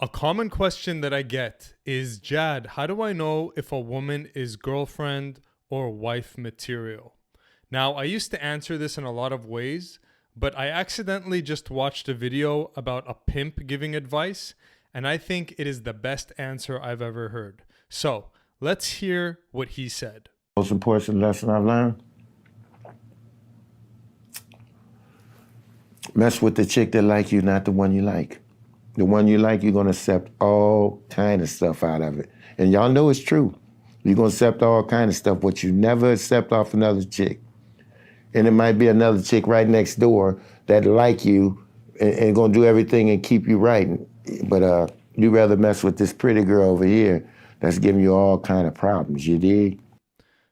A common question that I get is, Jad, how do I know if a woman is girlfriend or wife material? Now, I used to answer this in a lot of ways, but I accidentally just watched a video about a pimp giving advice, and I think it is the best answer I've ever heard. So, let's hear what he said. Most important lesson I've learned: mess with the chick that like you, not the one you like. The one you like, you're gonna accept all kind of stuff out of it. And y'all know it's true. You're gonna accept all kind of stuff, but you never accept off another chick. And it might be another chick right next door that like you and gonna do everything and keep you right. But you rather mess with this pretty girl over here that's giving you all kind of problems, you dig?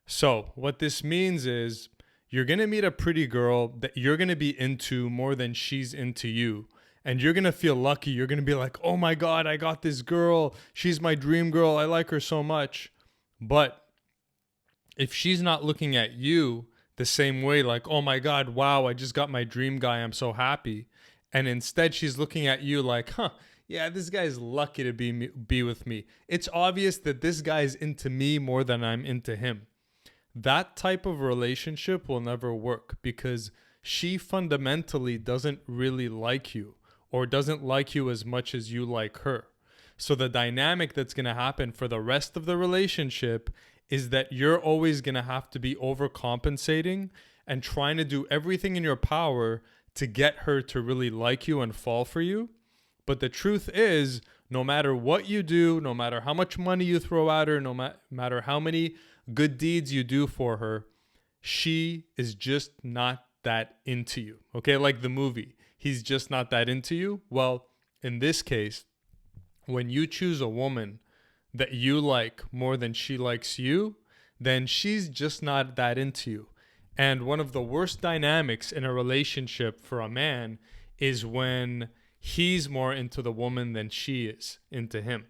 So, what this means is you're going to meet a pretty girl that you're going to be into more than she's into you. And you're going to feel lucky. You're going to be like, oh my God, I got this girl. She's my dream girl. I like her so much. But if she's not looking at you the same way, like, oh my God, wow, I just got my dream guy. I'm so happy. And instead, she's looking at you like, yeah, this guy's lucky to be with me. It's obvious that this guy's into me more than I'm into him. That type of relationship will never work because she fundamentally doesn't really like you or doesn't like you as much as you like her. So the dynamic that's going to happen for the rest of the relationship is that you're always going to have to be overcompensating and trying to do everything in your power to get her to really like you and fall for you. But the truth is, no matter what you do, no matter how much money you throw at her, no matter how many good deeds you do for her, she is just not that into you. Okay, like the movie, he's just not that into you. Well, in this case, when you choose a woman that you like more than she likes you, then she's just not that into you. And one of the worst dynamics in a relationship for a man is when he's more into the woman than she is into him.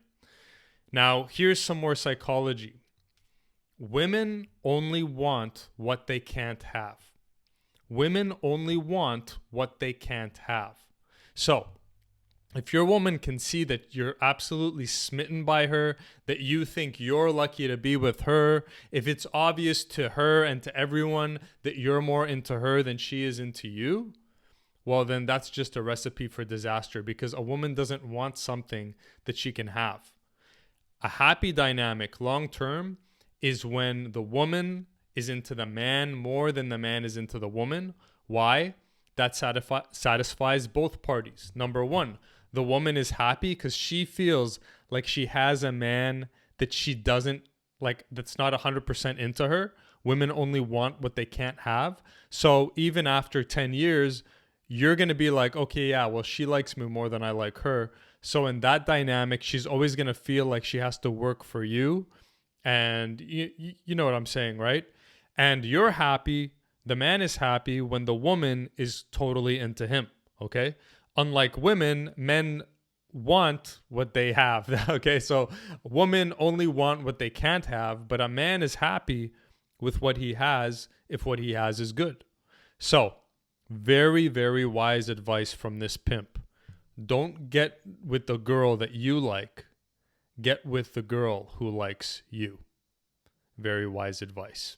Now, here's some more psychology. Women only want what they can't have. Women only want what they can't have. So, if your woman can see that you're absolutely smitten by her, that you think you're lucky to be with her, if it's obvious to her and to everyone that you're more into her than she is into you, well, then that's just a recipe for disaster because a woman doesn't want something that she can have. A happy dynamic long term is when the woman is into the man more than the man is into the woman. Why? That satisfies both parties. Number one, the woman is happy because she feels like she has a man that she doesn't like, that's not 100% into her. Women only want what they can't have. So even after 10 years, you're going to be like, okay, yeah, well, she likes me more than I like her. So in that dynamic, she's always going to feel like she has to work for you. And you know what I'm saying, right? And you're happy, the man is happy when the woman is totally into him, okay? Unlike women, men want what they have, okay? So women only want what they can't have, but a man is happy with what he has if what he has is good. So very, very wise advice from this pimp. Don't get with the girl that you like. Get with the girl who likes you. Very wise advice.